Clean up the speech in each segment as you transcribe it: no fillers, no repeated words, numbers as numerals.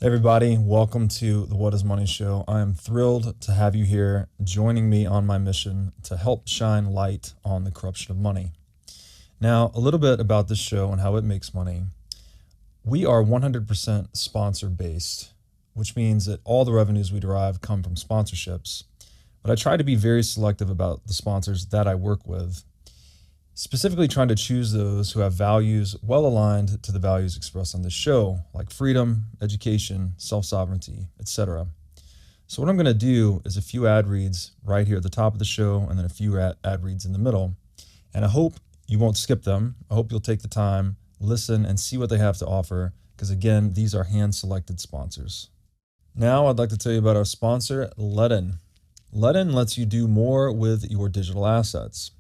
Hey everybody, welcome to the What is Money Show. I am thrilled to have you here joining me on my mission to help shine light on the corruption of money. Now, a little bit about this show and how it makes money. We are 100% sponsor based, which means that all the revenues we derive come from sponsorships. But I try to be very selective about the sponsors that I work with, specifically trying to choose those who have values well aligned to the values expressed on this show, like freedom, education, self-sovereignty, etc. So what I'm going to do is a few ad reads right here at the top of the show and then a few ad reads in the middle. And I hope you won't skip them. I hope you'll take the time, listen, and see what they have to offer, because again, these are hand-selected sponsors. Now I'd like to tell you about our sponsor, Ledn. Ledn lets you do more with your digital assets.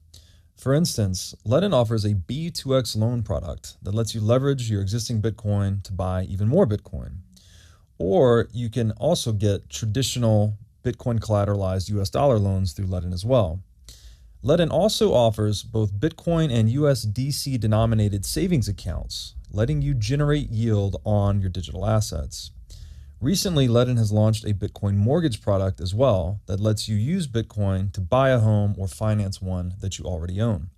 For instance, Ledn offers a B2X loan product that lets you leverage your existing Bitcoin to buy even more Bitcoin. Or you can also get traditional Bitcoin collateralized US dollar loans through Ledn as well. Ledn also offers both Bitcoin and USDC denominated savings accounts, letting you generate yield on your digital assets. Recently, Ledn has launched a Bitcoin mortgage product as well that lets you use Bitcoin to buy a home or finance one that you already own.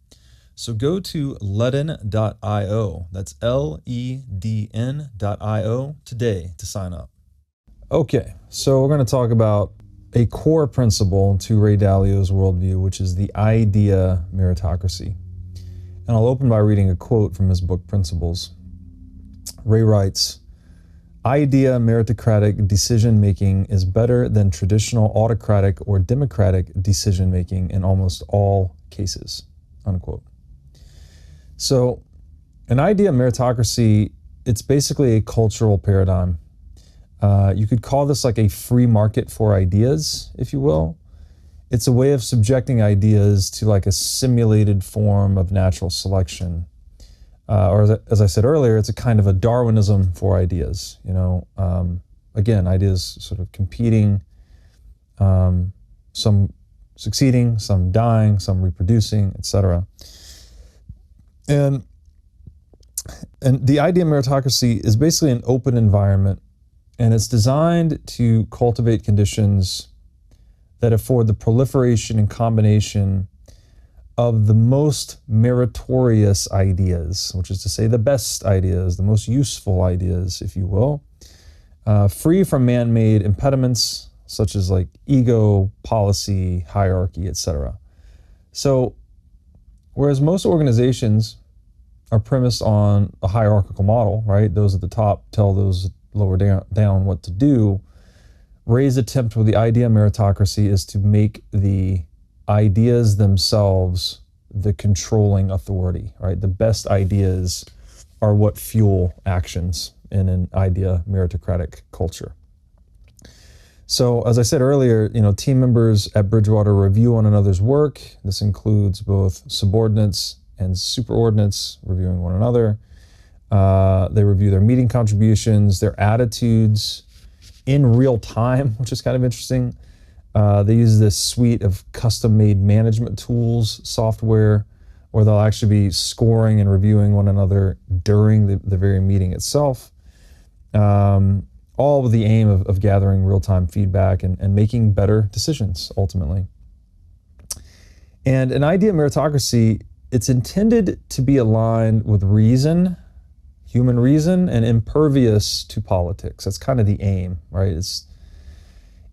So go to ledn.io, that's LEDN.io today to sign up. Okay, so we're going to talk about a core principle to Ray Dalio's worldview, which is the idea meritocracy. And I'll open by reading a quote from his book, Principles. Ray writes, "Idea meritocratic decision-making is better than traditional autocratic or democratic decision-making in almost all cases," unquote. So an idea meritocracy, it's basically a cultural paradigm. You could call this like a free market for ideas, if you will. It's a way of subjecting ideas to like a simulated form of natural selection. Or as I said earlier, it's a kind of a Darwinism for ideas. Again, ideas sort of competing, some succeeding, some dying, some reproducing, etc. And the idea meritocracy is basically an open environment, and it's designed to cultivate conditions that afford the proliferation and combination of the most meritorious ideas, which is to say the best ideas, the most useful ideas, if you will, free from man-made impediments such as like ego, policy, hierarchy, etc. So, whereas most organizations are premised on a hierarchical model, right? Those at the top tell those lower down what to do. Ray's attempt with the idea meritocracy is to make the ideas themselves the controlling authority, right? The best ideas are what fuel actions in an idea meritocratic culture. So as I said earlier, team members at Bridgewater review one another's work. This includes both subordinates and superordinates reviewing one another. They review their meeting contributions, their attitudes in real time, which is kind of interesting. They use this suite of custom-made management tools, software, where they'll actually be scoring and reviewing one another during the very meeting itself, all with the aim of gathering real-time feedback and making better decisions, ultimately. And an idea meritocracy, it's intended to be aligned with reason, human reason, and impervious to politics. That's kind of the aim, right?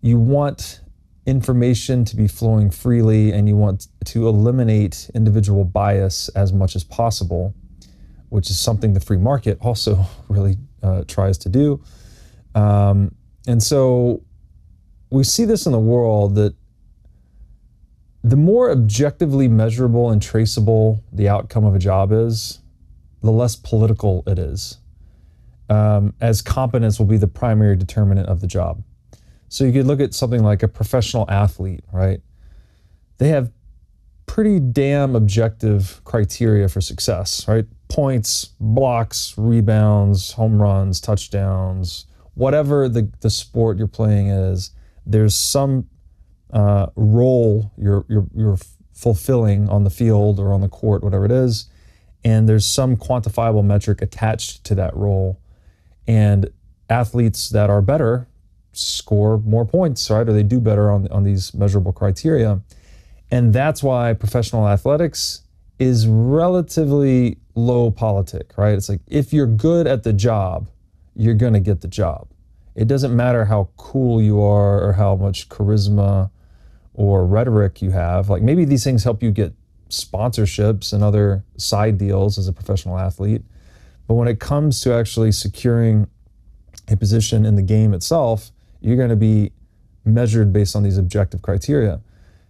You want information to be flowing freely, and you want to eliminate individual bias as much as possible, which is something the free market also really tries to do. And so we see this in the world, that the more objectively measurable and traceable the outcome of a job is, the less political it is, as competence will be the primary determinant of the job. So you could look at something like a professional athlete, right? They have pretty damn objective criteria for success, right? Points, blocks, rebounds, home runs, touchdowns, whatever the sport you're playing is, there's some role you're fulfilling on the field or on the court, whatever it is, and there's some quantifiable metric attached to that role. And athletes that are better score more points, right? Or they do better on these measurable criteria. And that's why professional athletics is relatively low politic, right? It's like, if you're good at the job, you're going to get the job. It doesn't matter how cool you are or how much charisma or rhetoric you have. Like, maybe these things help you get sponsorships and other side deals as a professional athlete. But when it comes to actually securing a position in the game itself, you're going to be measured based on these objective criteria.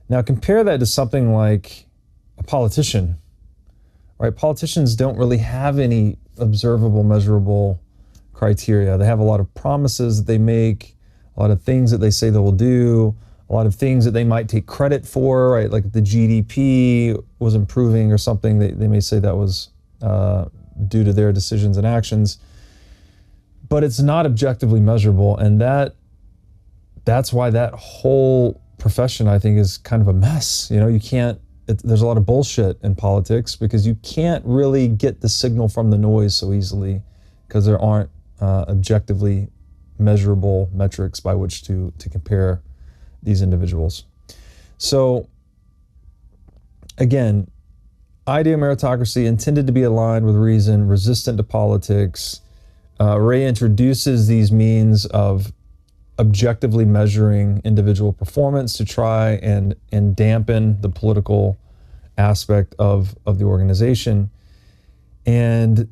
Now compare that to something like a politician, right? Politicians don't really have any observable, measurable criteria. They have a lot of promises that they make, a lot of things that they say they will do, a lot of things that they might take credit for, right? Like the GDP was improving or something, they may say that was due to their decisions and actions, but it's not objectively measurable. And that's why that whole profession, I think, is kind of a mess. You know, you can't, there's a lot of bullshit in politics because you can't really get the signal from the noise so easily because there aren't objectively measurable metrics by which to compare these individuals. So again, idea meritocracy intended to be aligned with reason, resistant to politics. Ray introduces these means of objectively measuring individual performance to try and dampen the political aspect of the organization. And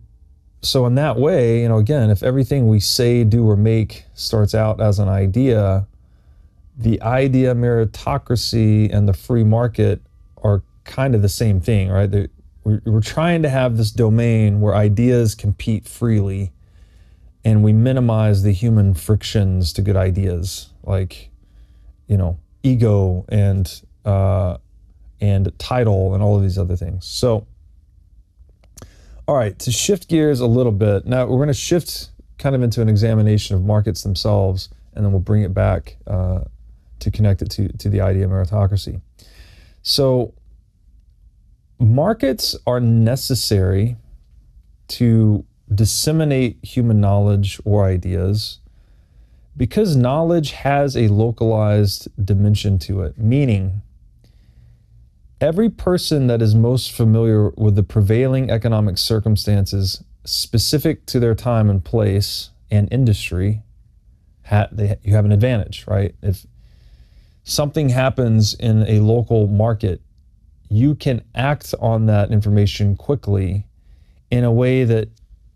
so in that way, you know, again, if everything we say, do, or make starts out as an idea, the idea meritocracy and the free market are kind of the same thing, right? We're trying to have this domain where ideas compete freely and we minimize the human frictions to good ideas, like, you know, ego and title and all of these other things. So, all right, to shift gears a little bit, now we're going to shift kind of into an examination of markets themselves, and then we'll bring it back to connect it to the idea of meritocracy. So markets are necessary to disseminate human knowledge or ideas because knowledge has a localized dimension to it, meaning every person that is most familiar with the prevailing economic circumstances specific to their time and place and industry, you have an advantage, right? If something happens in a local market, you can act on that information quickly in a way that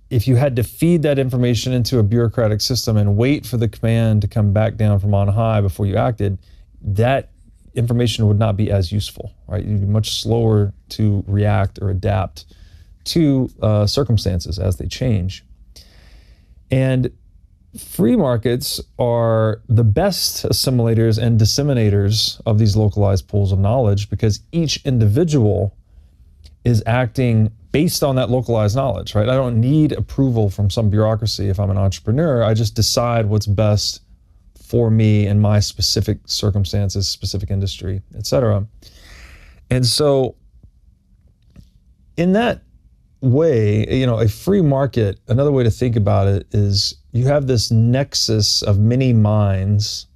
if you had to feed that information into a bureaucratic system and wait for the command to come back down from on high before you acted, that information would not be as useful, right? You'd be much slower to react or adapt to circumstances as they change. And free markets are the best assimilators and disseminators of these localized pools of knowledge because each individual is acting based on that localized knowledge, right? I don't need approval from some bureaucracy if I'm an entrepreneur. I just decide what's best for me and my specific circumstances, specific industry, etc. And so in that way, you know, a free market, another way to think about it is you have this nexus of many minds.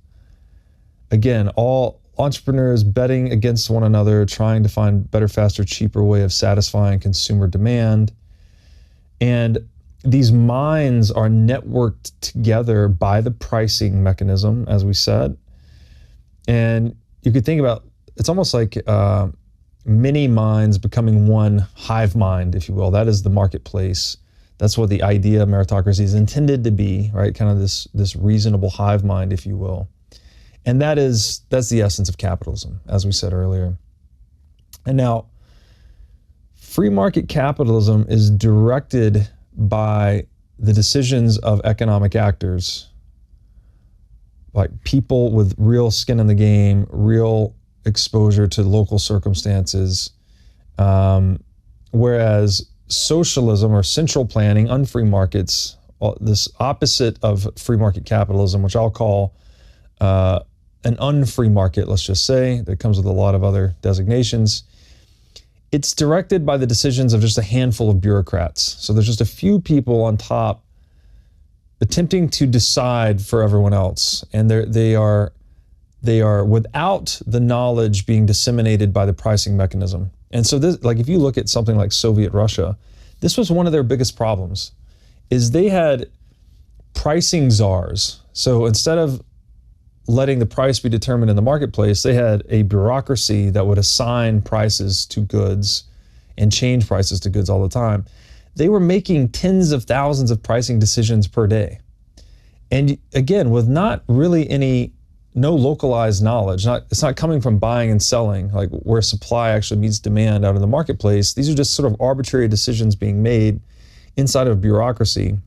Again, all entrepreneurs betting against one another, trying to find better, faster, cheaper way of satisfying consumer demand. And these minds are networked together by the pricing mechanism, as we said. And you could think about, it's almost like many minds becoming one hive mind, if you will. That is the marketplace. That's what the idea of meritocracy is intended to be, right? Kind of this reasonable hive mind, if you will. And that's the essence of capitalism, as we said earlier. And now, free market capitalism is directed by the decisions of economic actors, like people with real skin in the game, real exposure to local circumstances, whereas socialism or central planning, unfree markets, this opposite of free market capitalism, which I'll call an unfree market, let's just say, that comes with a lot of other designations. It's directed by the decisions of just a handful of bureaucrats. So there's just a few people on top attempting to decide for everyone else, and they are without the knowledge being disseminated by the pricing mechanism. And so this, like if you look at something like Soviet Russia, this was one of their biggest problems, is they had pricing czars. So instead of letting the price be determined in the marketplace, they had a bureaucracy that would assign prices to goods and change prices to goods all the time. They were making tens of thousands of pricing decisions per day. And again, with not really no localized knowledge, it's not coming from buying and selling, like where supply actually meets demand out in the marketplace. These are just sort of arbitrary decisions being made inside of bureaucracy.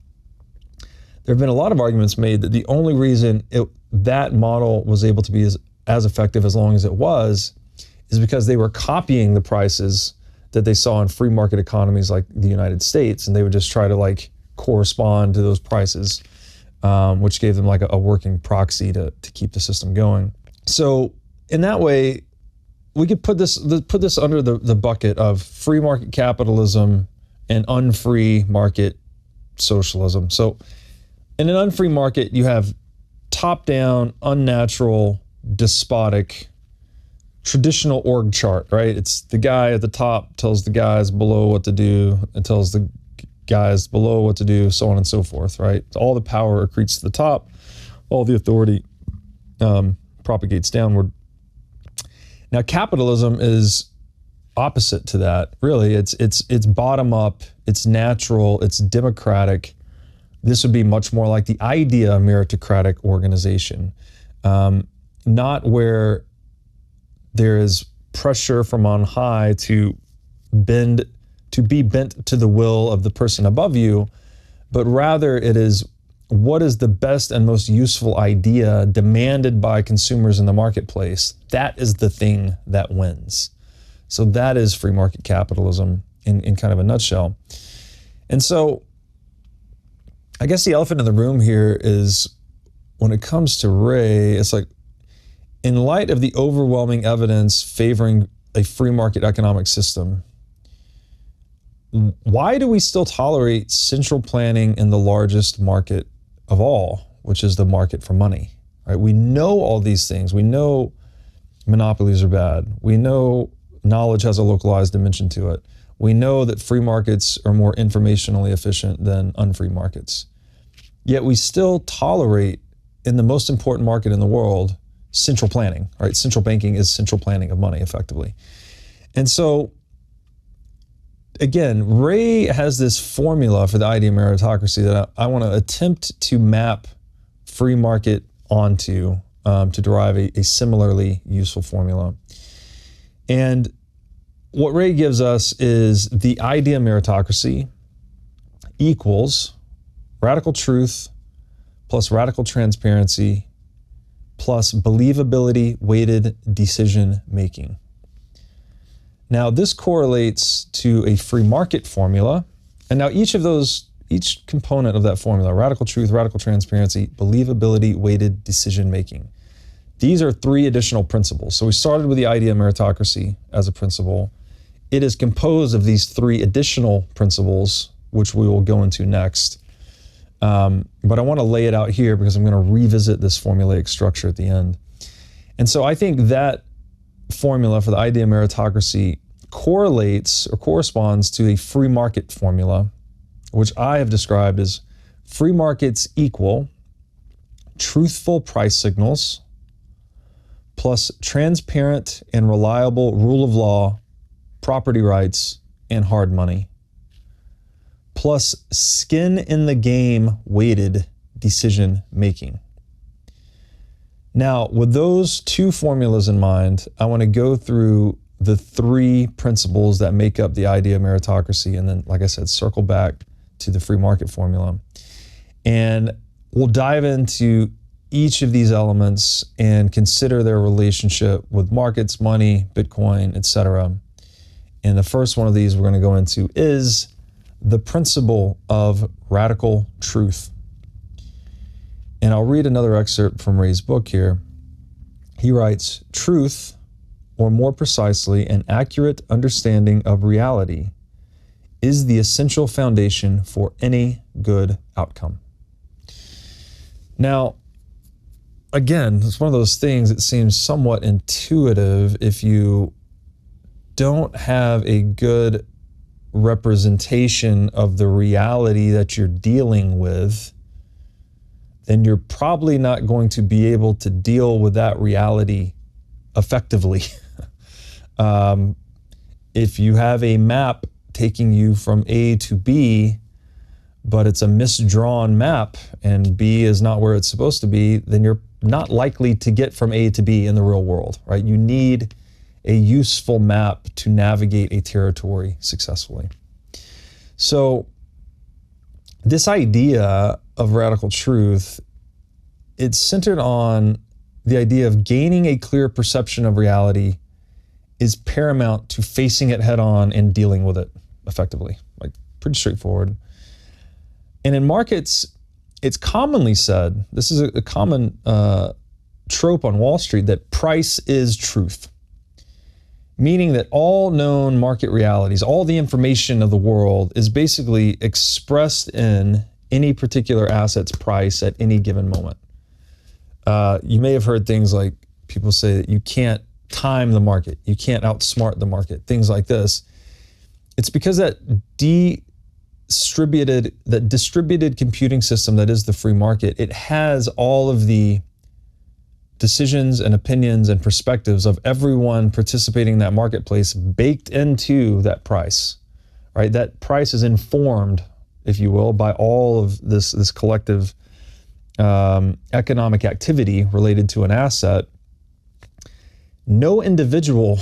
There have been a lot of arguments made that the only reason that model was able to be as effective as long as it was is because they were copying the prices that they saw in free market economies like the United States, and they would just try to like correspond to those prices, which gave them like a working proxy to keep the system going. So in that way, we could put this under the bucket of free market capitalism and unfree market socialism. So in an unfree market, you have top-down, unnatural, despotic, traditional org chart, right? It's the guy at the top tells the guys below what to do and tells the guys below what to do, so on and so forth, right? All the power accretes to the top, all the authority propagates downward. Now, capitalism is opposite to that, really. It's bottom up, it's natural, it's democratic. This would be much more like the idea meritocratic organization, not where there is pressure from on high to be bent to the will of the person above you, but rather it is what is the best and most useful idea demanded by consumers in the marketplace. That is the thing that wins. So that is free market capitalism in kind of a nutshell. And so I guess the elephant in the room here is when it comes to Ray, it's like, in light of the overwhelming evidence favoring a free market economic system, why do we still tolerate central planning in the largest market of all, which is the market for money? Right? We know all these things. We know monopolies are bad. We know knowledge has a localized dimension to it. We know that free markets are more informationally efficient than unfree markets. Yet we still tolerate, in the most important market in the world, central planning, right? Central banking is central planning of money, effectively. And so, again, Ray has this formula for the idea of meritocracy that I want to attempt to map free market onto to derive a similarly useful formula. And what Ray gives us is the idea of meritocracy equals radical truth plus radical transparency plus believability weighted decision making. Now this correlates to a free market formula. And now each component of that formula, radical truth, radical transparency, believability weighted decision making. These are three additional principles. So we started with the idea of meritocracy as a principle. It is composed of these three additional principles, which we will go into next. But I want to lay it out here because I'm going to revisit this formulaic structure at the end. And so I think that formula for the idea of meritocracy correlates or corresponds to a free market formula, which I have described as free markets equal truthful price signals plus transparent and reliable rule of law, property rights, and hard money, plus skin in the game weighted decision making. Now, with those two formulas in mind, I want to go through the three principles that make up the idea of meritocracy, and then, like I said, circle back to the free market formula. And we'll dive into each of these elements and consider their relationship with markets, money, Bitcoin, etc. And the first one of these we're going to go into is the principle of radical truth. And I'll read another excerpt from Ray's book here. He writes, "Truth, or more precisely, an accurate understanding of reality, is the essential foundation for any good outcome." Now, again, it's one of those things that seems somewhat intuitive if you don't have a good representation of the reality that you're dealing with, then you're probably not going to be able to deal with that reality effectively. If you have a map taking you from A to B, but it's a misdrawn map and B is not where it's supposed to be, then you're not likely to get from A to B in the real world, right? You need a useful map to navigate a territory successfully. So this idea of radical truth, it's centered on the idea of gaining a clear perception of reality is paramount to facing it head on and dealing with it effectively. Like, pretty straightforward. And in markets, it's commonly said, this is a common trope on Wall Street, that price is truth. Meaning that all known market realities, all the information of the world is basically expressed in any particular asset's price at any given moment. You may have heard things like people say that you can't time the market, you can't outsmart the market, things like this. It's because that distributed computing system that is the free market, it has all of the decisions and opinions and perspectives of everyone participating in that marketplace baked into that price, right? That price is informed, if you will, by all of this collective economic activity related to an asset. No individual,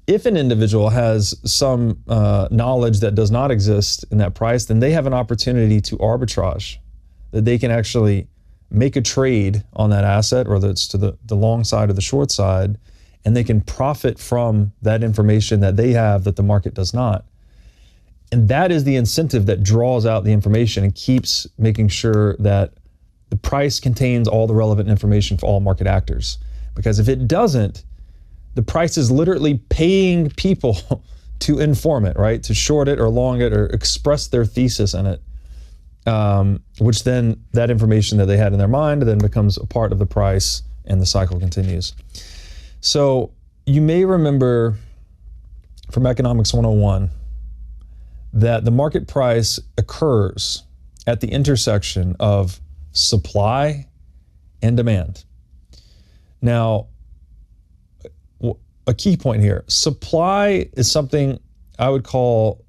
if an individual has some knowledge that does not exist in that price, then they have an opportunity to arbitrage, that they can actually make a trade on that asset, whether it's to the long side or the short side, and they can profit from that information that they have that the market does not. And that is the incentive that draws out the information and keeps making sure that the price contains all the relevant information for all market actors. Because if it doesn't, the price is literally paying people to inform it, right? To short it or long it or express their thesis in it, which then that information that they had in their mind then becomes a part of the price and the cycle continues. So you may remember from Economics 101 that the market price occurs at the intersection of supply and demand. Now, a key point here, supply is something I would call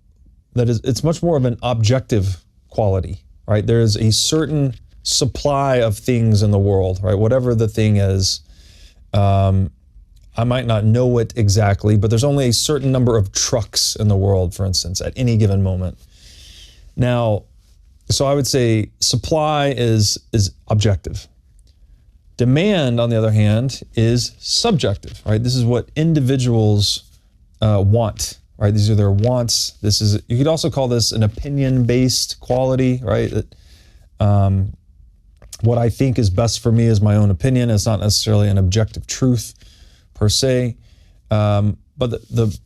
that is, it's much more of an objective quality, right? There's a certain supply of things in the world, right? Whatever the thing is, I might not know it exactly, but there's only a certain number of trucks in the world, for instance, at any given moment. Now, so I would say supply is objective. Demand, on the other hand, is subjective, right? This is what individuals want, right? These are their wants. This is, you could also call this an opinion-based quality, right? That, what I think is best for me is my own opinion. It's not necessarily an objective truth per se. But the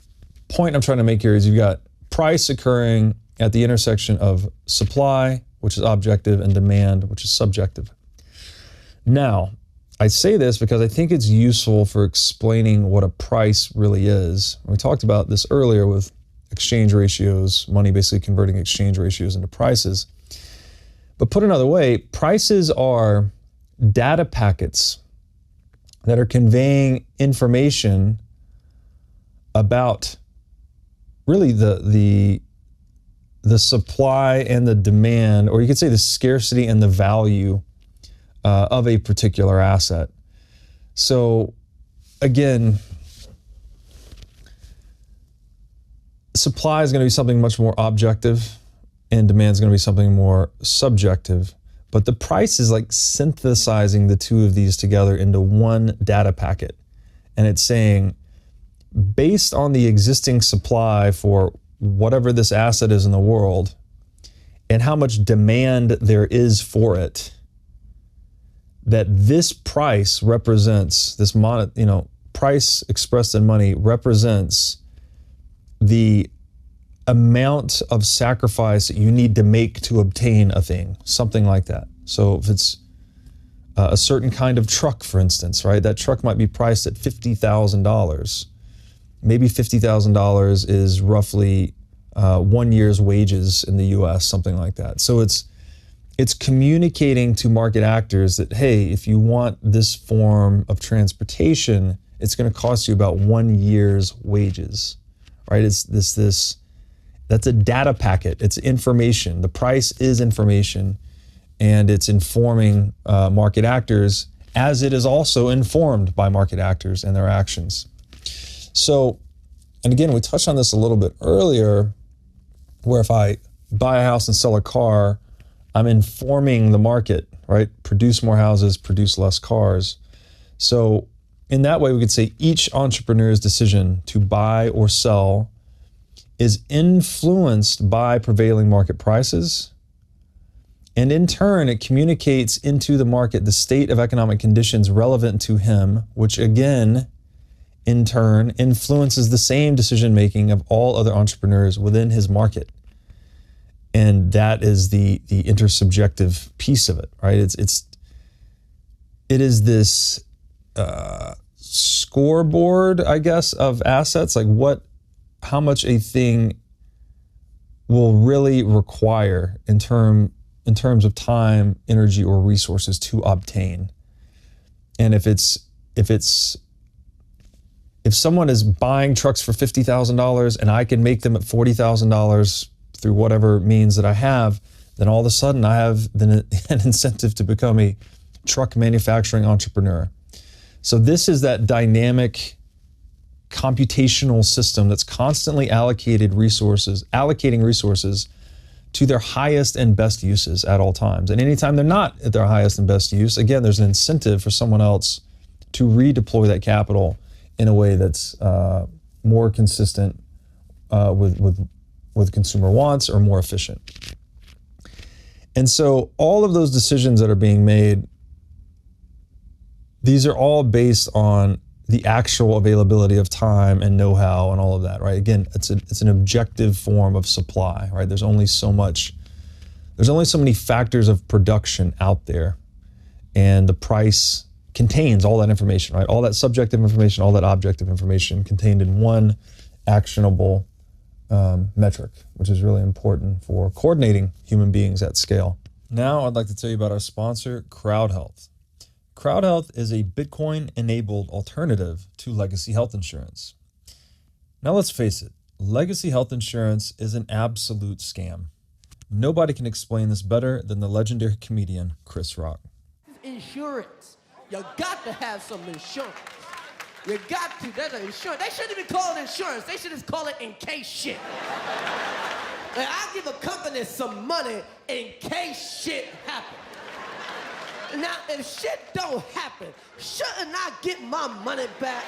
point I'm trying to make here is you've got price occurring at the intersection of supply, which is objective, and demand, which is subjective. Now, I say this because I think it's useful for explaining what a price really is. We talked about this earlier with exchange ratios, money basically converting exchange ratios into prices. But put another way, prices are data packets that are conveying information about really the supply and the demand, or you could say the scarcity and the value of a particular asset. So again, supply is going to be something much more objective and demand is going to be something more subjective. But the price is like synthesizing the two of these together into one data packet. And it's saying, based on the existing supply for whatever this asset is in the world and how much demand there is for it, that this price represents, this price expressed in money represents the amount of sacrifice that you need to make to obtain a thing, something like that. So if it's a certain kind of truck, for instance, right? That truck might be priced at $50,000. Maybe $50,000 is roughly 1 year's wages in the US, something like that. So it's communicating to market actors that, hey, if you want this form of transportation, it's going to cost you about 1 year's wages, right? It's that's a data packet. It's information. The price is information, and it's informing market actors as it is also informed by market actors and their actions. So, and again, we touched on this a little bit earlier, where if I buy a house and sell a car, I'm informing the market, right? Produce more houses, produce less cars. So in that way, we could say each entrepreneur's decision to buy or sell is influenced by prevailing market prices. And in turn, it communicates into the market the state of economic conditions relevant to him, which again, in turn, influences the same decision-making of all other entrepreneurs within his market. And that is the intersubjective piece of it, right? It is this scoreboard, I guess, of assets, like how much a thing will really require in terms of time, energy, or resources to obtain. And if someone is buying trucks for $50,000 and I can make them at $40,000 through whatever means that I have, then all of a sudden I have an incentive to become a truck manufacturing entrepreneur. So this is that dynamic computational system that's constantly allocating resources to their highest and best uses at all times. And anytime they're not at their highest and best use, again, there's an incentive for someone else to redeploy that capital in a way that's more consistent with consumer wants or more efficient. And so all of those decisions that are being made, these are all based on the actual availability of time and know-how and all of that, right? Again, it's an objective form of supply, right? There's only so many factors of production out there, and the price contains all that information, right? All that subjective information, all that objective information contained in one actionable metric, which is really important for coordinating human beings at scale. Now I'd like to tell you about our sponsor, CrowdHealth. CrowdHealth is a Bitcoin-enabled alternative to legacy health insurance. Now let's face it, legacy health insurance is an absolute scam. Nobody can explain this better than the legendary comedian Chris Rock. Insurance. You got to have some insurance. You got to. That's an insurance. They shouldn't even call it insurance. They should just call it in case shit. Like, I give a company some money in case shit happens. Now, if shit don't happen, shouldn't I get my money back?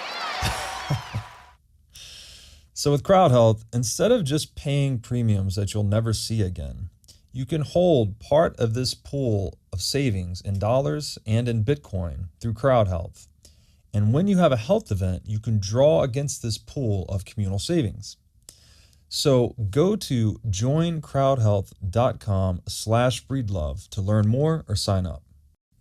So with CrowdHealth, instead of just paying premiums that you'll never see again, you can hold part of this pool of savings in dollars and in Bitcoin through CrowdHealth. And when you have a health event, you can draw against this pool of communal savings. So go to joincrowdhealth.com/breedlove to learn more or sign up.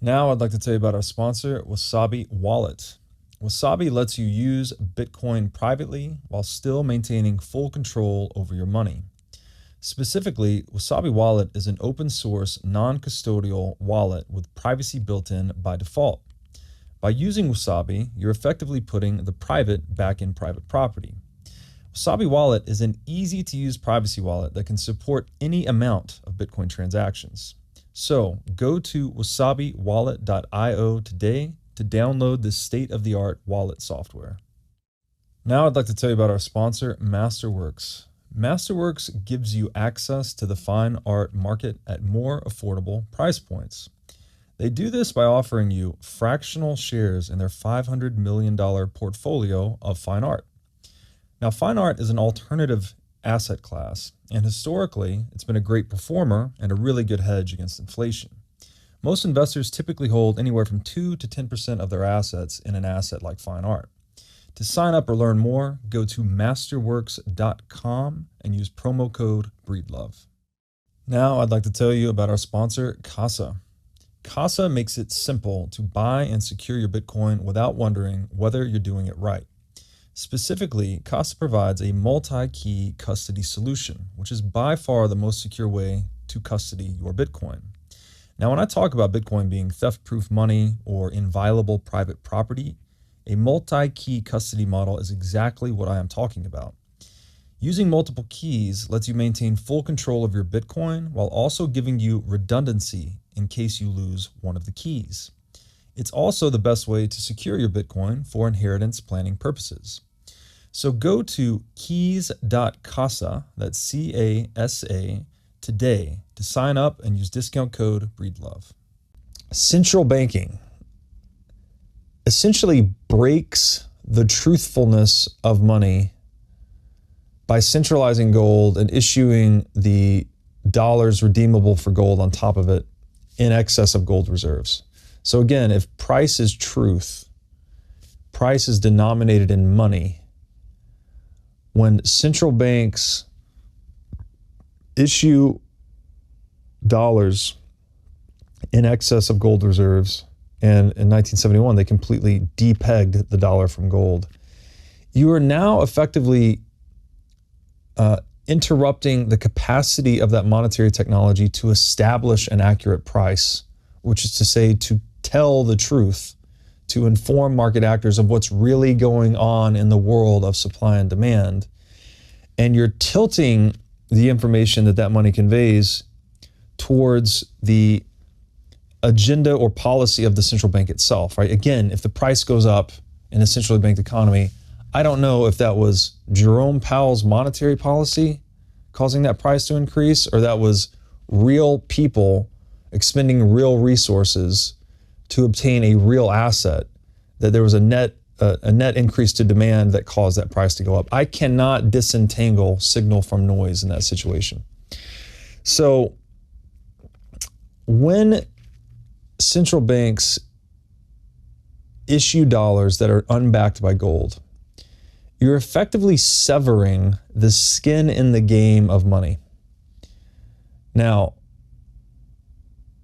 Now I'd like to tell you about our sponsor, Wasabi Wallet. Wasabi lets you use Bitcoin privately while still maintaining full control over your money. Specifically, Wasabi Wallet is an open source, non-custodial wallet with privacy built in by default. By using Wasabi, you're effectively putting the private back in private property. Wasabi Wallet is an easy-to-use privacy wallet that can support any amount of Bitcoin transactions. So go to wasabiwallet.io today to download this state-of-the-art wallet software. Now I'd like to tell you about our sponsor, Masterworks. Masterworks gives you access to the fine art market at more affordable price points. They do this by offering you fractional shares in their $500 million portfolio of fine art. Now, fine art is an alternative asset class, and historically, it's been a great performer and a really good hedge against inflation. Most investors typically hold anywhere from 2 to 10% of their assets in an asset like fine art. To sign up or learn more, go to masterworks.com and use promo code BREEDLOVE. Now, I'd like to tell you about our sponsor, Casa. Casa makes it simple to buy and secure your Bitcoin without wondering whether you're doing it right. Specifically, Casa provides a multi-key custody solution, which is by far the most secure way to custody your Bitcoin. Now, when I talk about Bitcoin being theft-proof money or inviolable private property, a multi-key custody model is exactly what I am talking about. Using multiple keys lets you maintain full control of your Bitcoin while also giving you redundancy in case you lose one of the keys. It's also the best way to secure your Bitcoin for inheritance planning purposes. So go to keys.casa, that's C-A-S-A, today to sign up and use discount code BREEDLOVE. Central banking essentially breaks the truthfulness of money by centralizing gold and issuing the dollars redeemable for gold on top of it in excess of gold reserves. So again, if price is truth, price is denominated in money. When central banks issue dollars in excess of gold reserves, and in 1971, they completely depegged the dollar from gold, you are now effectively interrupting the capacity of that monetary technology to establish an accurate price, which is to say, to tell the truth, to inform market actors of what's really going on in the world of supply and demand. And you're tilting the information that that money conveys towards the agenda or policy of the central bank itself, right? Again, if the price goes up in a centrally banked economy, I don't know if that was Jerome Powell's monetary policy causing that price to increase, or that was real people expending real resources to obtain a real asset, that there was a net increase to demand that caused that price to go up. I cannot disentangle signal from noise in that situation. So when central banks issue dollars that are unbacked by gold, you're effectively severing the skin in the game of money. Now,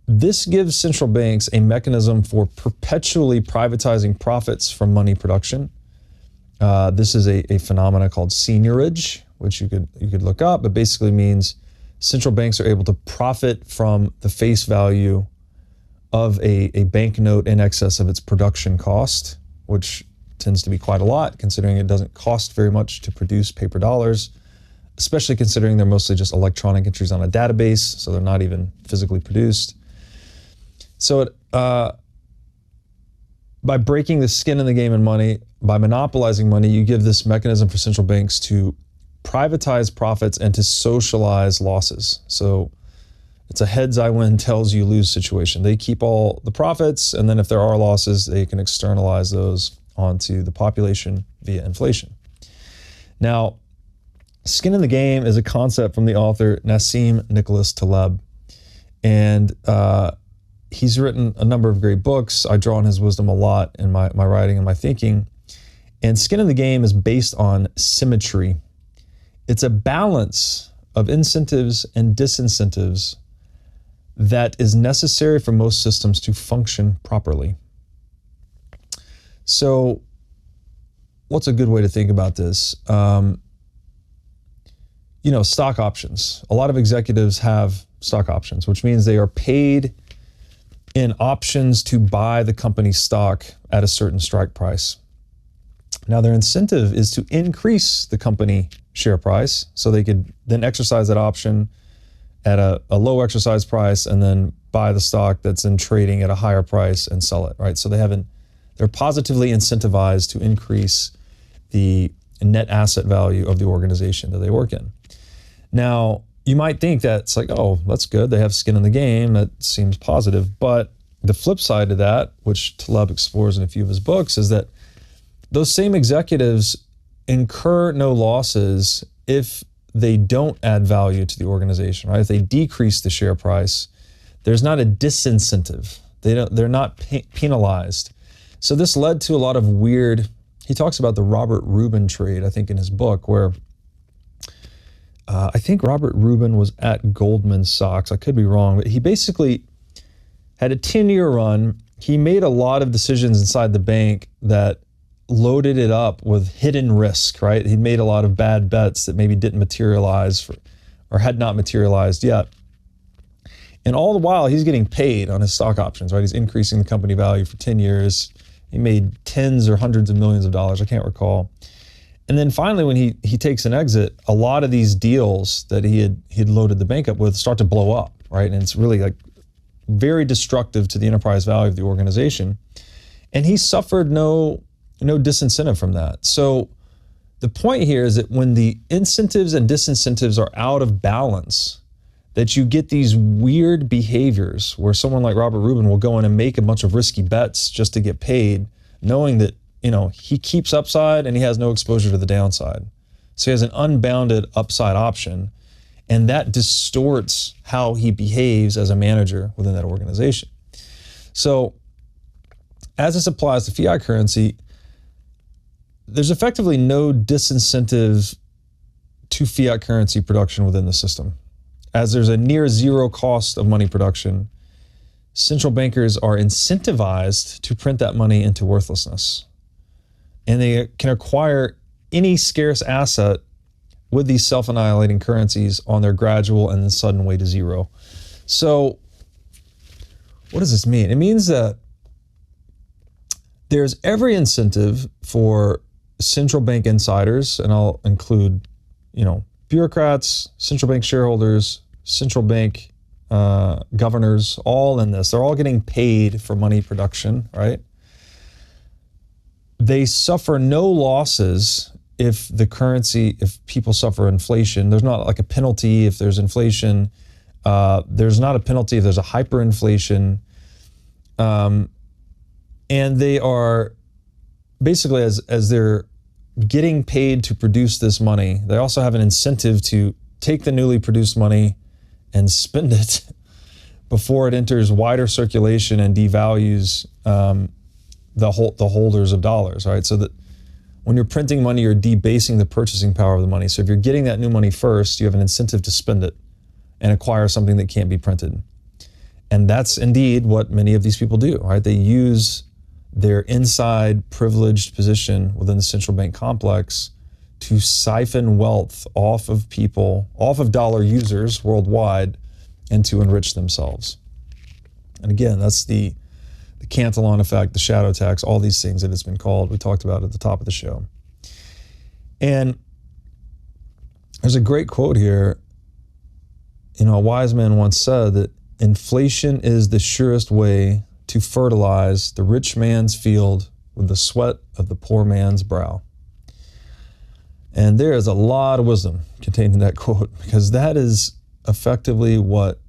this gives central banks a mechanism for perpetually privatizing profits from money production. This is a phenomena called seigniorage, which you could look up, but basically means central banks are able to profit from the face value of a banknote in excess of its production cost, which tends to be quite a lot, considering it doesn't cost very much to produce paper dollars, especially considering they're mostly just electronic entries on a database, so they're not even physically produced. So by breaking the skin in the game in money, by monopolizing money, you give this mechanism for central banks to privatize profits and to socialize losses. So it's a heads I win, tails you lose situation. They keep all the profits, and then if there are losses, they can externalize those onto the population via inflation. Now, skin in the game is a concept from the author Nassim Nicholas Taleb. And he's written a number of great books. I draw on his wisdom a lot in my writing and my thinking. And skin in the game is based on symmetry. It's a balance of incentives and disincentives that is necessary for most systems to function properly. So what's a good way to think about this? Stock options. A lot of executives have stock options, which means they are paid in options to buy the company's stock at a certain strike price. Now, their incentive is to increase the company share price, so they could then exercise that option at a low exercise price and then buy the stock that's in trading at a higher price and sell it, right? So they're positively incentivized to increase the net asset value of the organization that they work in. Now, you might think that's like, oh, that's good. They have skin in the game. That seems positive. But the flip side to that, which Taleb explores in a few of his books, is that those same executives incur no losses if they don't add value to the organization, right? If they decrease the share price, there's not a disincentive. They're not penalized. So this led to a lot of weird, he talks about the Robert Rubin trade, I think, in his book, where I think Robert Rubin was at Goldman Sachs. I could be wrong, but he basically had a 10-year run. He made a lot of decisions inside the bank that loaded it up with hidden risk, right? He made a lot of bad bets that maybe didn't materialize or had not materialized yet. And all the while, he's getting paid on his stock options, right? He's increasing the company value for 10 years. He made tens or hundreds of millions of dollars, I can't recall. And then finally, when he takes an exit, a lot of these deals that he had loaded the bank up with start to blow up, right? And it's really like very destructive to the enterprise value of the organization. And he suffered no disincentive from that. So the point here is that when the incentives and disincentives are out of balance, that you get these weird behaviors where someone like Robert Rubin will go in and make a bunch of risky bets just to get paid, knowing that, he keeps upside and he has no exposure to the downside. So he has an unbounded upside option, and that distorts how he behaves as a manager within that organization. So as this applies to fiat currency, there's effectively no disincentive to fiat currency production within the system. As there's a near zero cost of money production, central bankers are incentivized to print that money into worthlessness. And they can acquire any scarce asset with these self-annihilating currencies on their gradual and then sudden way to zero. So what does this mean? It means that there's every incentive for central bank insiders, and I'll include, bureaucrats, central bank shareholders, central bank governors, all in this. They're all getting paid for money production, right? They suffer no losses if people suffer inflation. There's not like a penalty if there's inflation. There's not a penalty if there's a hyperinflation. And they are basically, as they're getting paid to produce this money, they also have an incentive to take the newly produced money and spend it before it enters wider circulation and devalues the holders of dollars, right? So that when you're printing money, you're debasing the purchasing power of the money. So if you're getting that new money first, you have an incentive to spend it and acquire something that can't be printed. And that's indeed what many of these people do, right? They use their inside privileged position within the central bank complex to siphon wealth off of people, off of dollar users worldwide, and to enrich themselves. And again, that's the Cantillon effect, the shadow tax, all these things that it's been called. We talked about at the top of the show. And there's a great quote here. A wise man once said that inflation is the surest way to fertilize the rich man's field with the sweat of the poor man's brow. And there is a lot of wisdom contained in that quote, because that is effectively what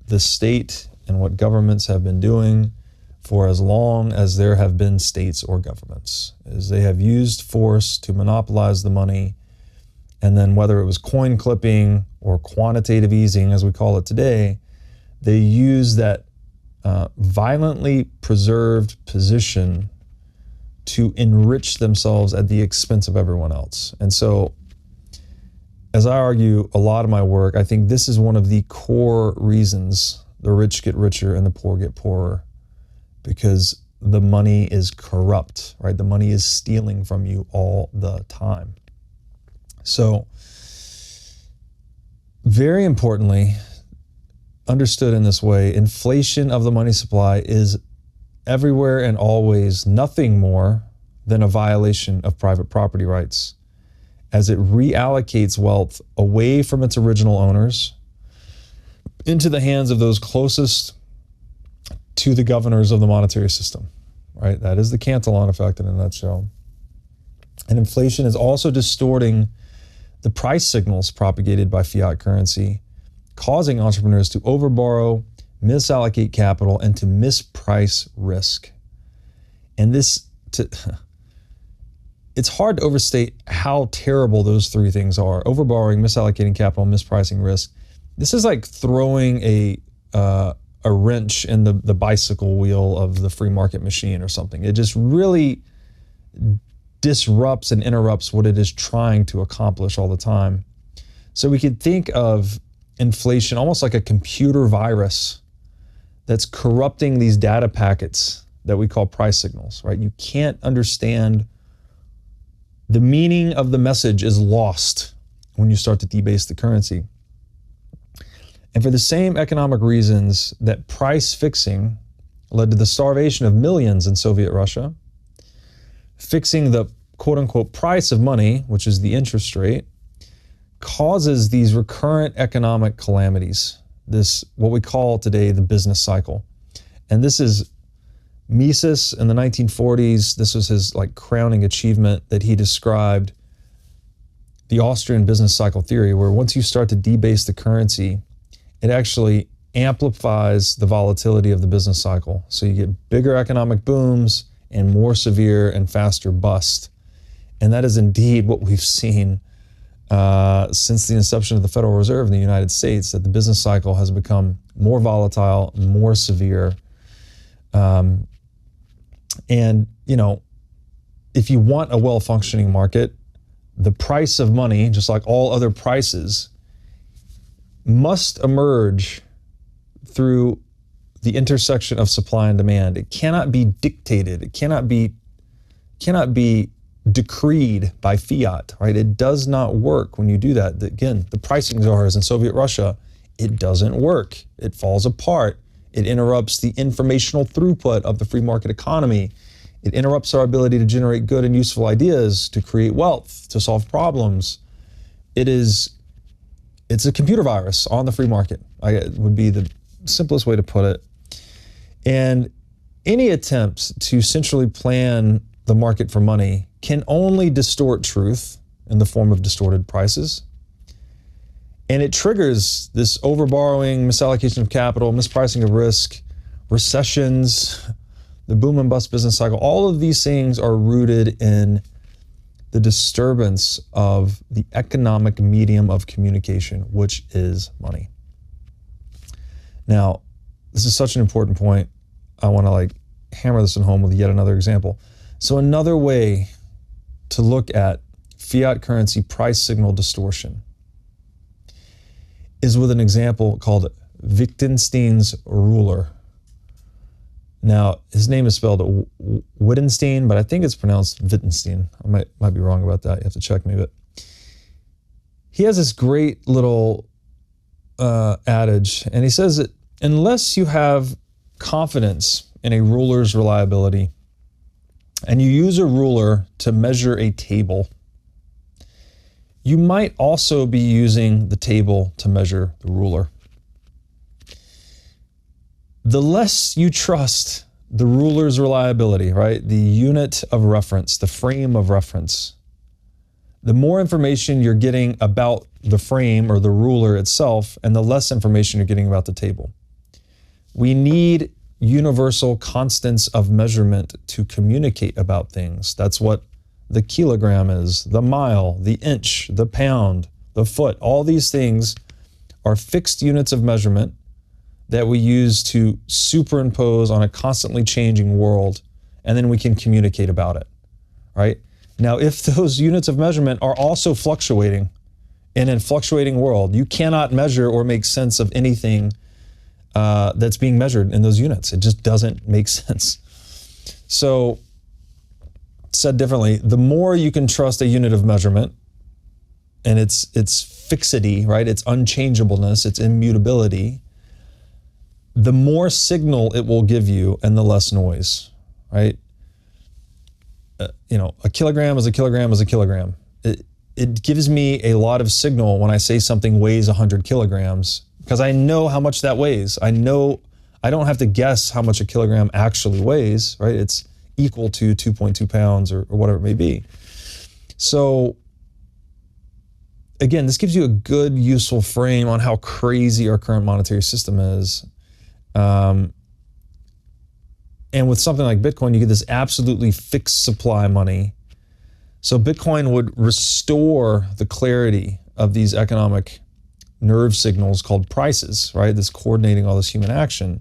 the state and what governments have been doing for as long as there have been states or governments, is they have used force to monopolize the money. And then whether it was coin clipping or quantitative easing, as we call it today, they use that violently preserved position to enrich themselves at the expense of everyone else. And so, as I argue a lot of my work, I think this is one of the core reasons the rich get richer and the poor get poorer, because the money is corrupt, right? The money is stealing from you all the time. So, very importantly, understood in this way, inflation of the money supply is everywhere and always nothing more than a violation of private property rights, as it reallocates wealth away from its original owners into the hands of those closest to the governors of the monetary system, right? That is the Cantillon effect in a nutshell. And inflation is also distorting the price signals propagated by fiat currency, causing entrepreneurs to overborrow, misallocate capital, and to misprice risk. And it's hard to overstate how terrible those three things are: overborrowing, misallocating capital, mispricing risk. This is like throwing a wrench in the bicycle wheel of the free market machine or something. It just really disrupts and interrupts what it is trying to accomplish all the time. So we could think of inflation almost like a computer virus that's corrupting these data packets that we call price signals, right? You can't understand. The meaning of the message is lost when you start to debase the currency. And for the same economic reasons that price fixing led to the starvation of millions in Soviet Russia, fixing the quote unquote price of money, which is the interest rate, causes these recurrent economic calamities. This, what we call today the business cycle. And this is Mises in the 1940s. This was his like crowning achievement that he described the Austrian business cycle theory, where once you start to debase the currency, it actually amplifies the volatility of the business cycle. So you get bigger economic booms and more severe and faster bust. And that is indeed what we've seen since the inception of the Federal Reserve in the United States, that the business cycle has become more volatile, more severe. And, you know, if you want a well-functioning market, the price of money, just like all other prices, must emerge through the intersection of supply and demand. It cannot be dictated. It cannot be decreed by fiat, right? It does not work when you do that. Again, the pricing czars in Soviet Russia, it doesn't work. It falls apart. It interrupts the informational throughput of the free market economy. It interrupts our ability to generate good and useful ideas, to create wealth, to solve problems. It's a computer virus on the free market, would be the simplest way to put it. And any attempts to centrally plan the market for money can only distort truth in the form of distorted prices. And it triggers this overborrowing, misallocation of capital, mispricing of risk, recessions, the boom and bust business cycle. All of these things are rooted in the disturbance of the economic medium of communication, which is money. Now, this is such an important point. I want to hammer this in home with yet another example. So another way to look at fiat currency price signal distortion is with an example called Wittgenstein's ruler. Now, his name is spelled Wittgenstein, but I think it's pronounced Wittgenstein. I might be wrong about that. You have to check me. But he has this great little adage, and he says that unless you have confidence in a ruler's reliability, and you use a ruler to measure a table, you might also be using the table to measure the ruler. The less you trust the ruler's reliability, right? The unit of reference, the frame of reference, the more information you're getting about the frame or the ruler itself, and the less information you're getting about the table. We need universal constants of measurement to communicate about things. That's what the kilogram is, the mile, the inch, the pound, the foot. All these things are fixed units of measurement that we use to superimpose on a constantly changing world, and then we can communicate about it, right? Now, if those units of measurement are also fluctuating in a fluctuating world, you cannot measure or make sense of anything that's being measured in those units. It just doesn't make sense. So, said differently, the more you can trust a unit of measurement and its fixity, right? Its unchangeableness, its immutability, the more signal it will give you and the less noise, right? A kilogram is a kilogram is a kilogram. It gives me a lot of signal when I say something weighs 100 kilograms because I know how much that weighs. I know I don't have to guess how much a kilogram actually weighs, right? It's equal to 2.2 pounds or whatever it may be. So again, this gives you a good, useful frame on how crazy our current monetary system is. And with something like Bitcoin, you get this absolutely fixed supply money. So Bitcoin would restore the clarity of these economic nerve signals called prices, right? This coordinating all this human action.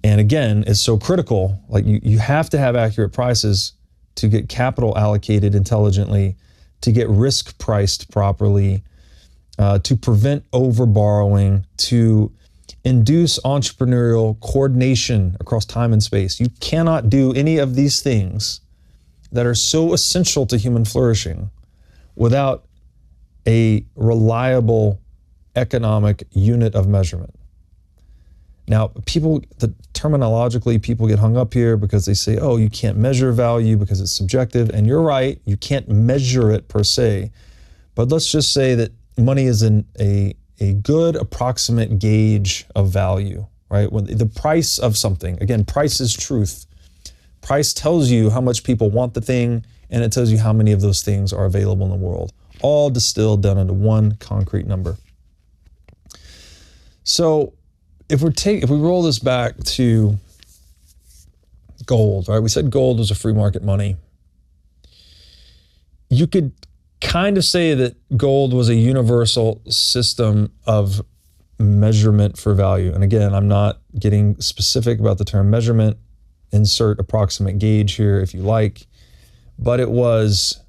And again, it's so critical. You have to have accurate prices to get capital allocated intelligently, to get risk priced properly, to prevent overborrowing, to induce entrepreneurial coordination across time and space. You cannot do any of these things that are so essential to human flourishing without a reliable economic unit of measurement. Now, terminologically, people get hung up here because they say, oh, you can't measure value because it's subjective. And you're right, you can't measure it per se. But let's just say that money is a good approximate gauge of value, right? When the price of something, again, price is truth. Price tells you how much people want the thing, and it tells you how many of those things are available in the world, all distilled down into one concrete number. So if we roll this back to gold, right? We said gold was a free market money. You could kind of say that gold was a universal system of measurement for value. And again, I'm not getting specific about the term measurement. Insert approximate gauge here if you like. But it was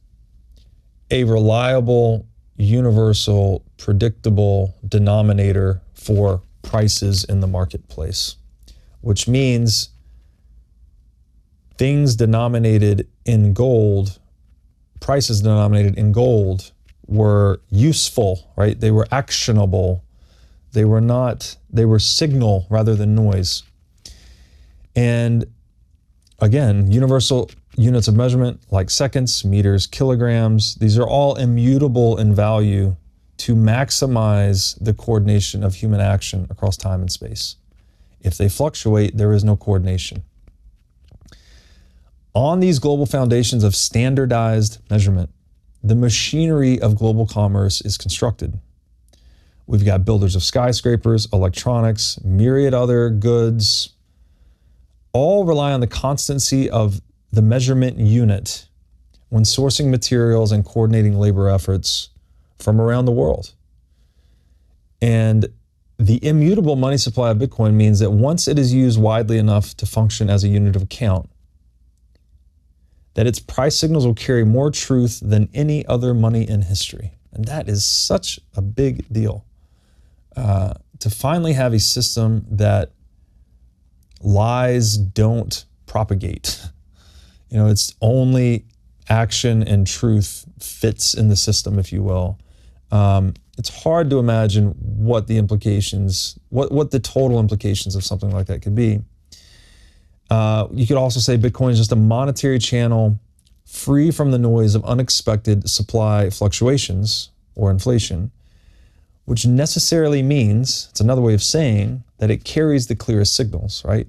a reliable, universal, predictable denominator for prices in the marketplace, which means things denominated in gold, prices denominated in gold, were useful, right? They were actionable. They were signal rather than noise. And again, universal units of measurement like seconds, meters, kilograms, these are all immutable in value to maximize the coordination of human action across time and space. If they fluctuate, there is no coordination. On these global foundations of standardized measurement, the machinery of global commerce is constructed. We've got builders of skyscrapers, electronics, myriad other goods, all rely on the constancy of the measurement unit when sourcing materials and coordinating labor efforts from around the world. And the immutable money supply of Bitcoin means that once it is used widely enough to function as a unit of account, that its price signals will carry more truth than any other money in history. And that is such a big deal. To finally have a system that lies don't propagate. It's only action and truth fits in the system, if you will. It's hard to imagine what the implications, what the total implications of something like that could be. You could also say Bitcoin is just a monetary channel free from the noise of unexpected supply fluctuations or inflation, which necessarily means, it's another way of saying, that it carries the clearest signals, right?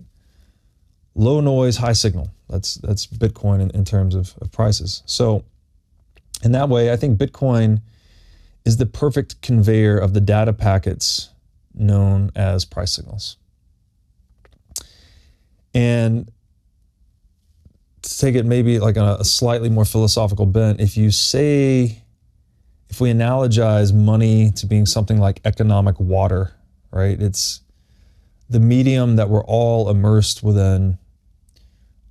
Low noise, high signal. That's Bitcoin in terms of prices. So in that way, I think Bitcoin is the perfect conveyor of the data packets known as price signals. And to take it maybe like on a slightly more philosophical bent, if we analogize money to being something like economic water, right? It's the medium that we're all immersed within.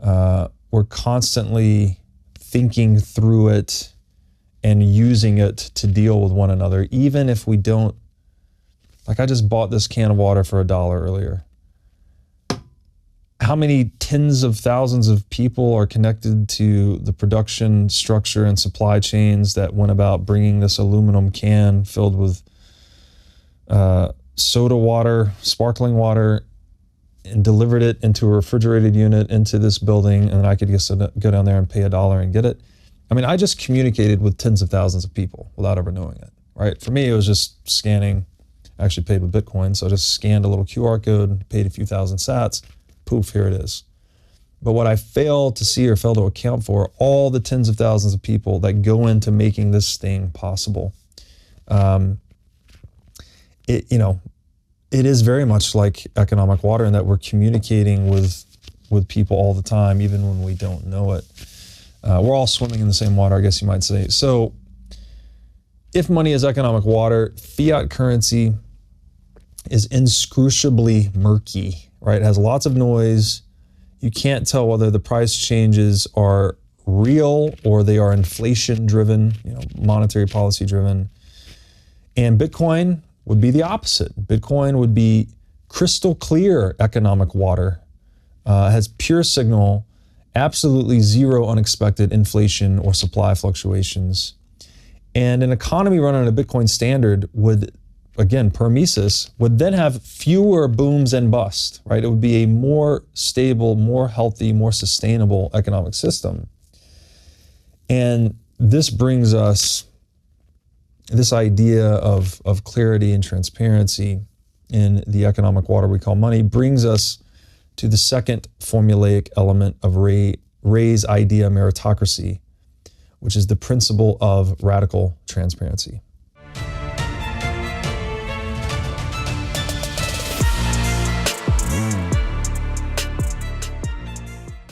We're constantly thinking through it and using it to deal with one another, even if we don't. Like, I just bought this can of water for $1 earlier. How many tens of thousands of people are connected to the production structure and supply chains that went about bringing this aluminum can filled with soda water, sparkling water, and delivered it into a refrigerated unit into this building, and then I could just go down there and pay $1 and get it. I mean, I just communicated with tens of thousands of people without ever knowing it, right? For me, it was just scanning. I actually paid with Bitcoin, so I just scanned a little QR code, paid a few thousand sats, poof, here it is. But what I fail to see or fail to account for, all the tens of thousands of people that go into making this thing possible. It is very much like economic water in that we're communicating with people all the time, even when we don't know it. We're all swimming in the same water, I guess you might say. So if money is economic water, fiat currency is inscrutably murky, right? It has lots of noise. You can't tell whether the price changes are real or they are inflation driven, monetary policy driven. And Bitcoin would be the opposite. Bitcoin would be crystal clear economic water, has pure signal, absolutely zero unexpected inflation or supply fluctuations. And an economy run on a Bitcoin standard would, again, per Mises, would then have fewer booms and busts, right? It would be a more stable, more healthy, more sustainable economic system. And this brings us, this idea of clarity and transparency in the economic water we call money, brings us to the second formulaic element of Ray's idea, meritocracy, which is the principle of radical transparency.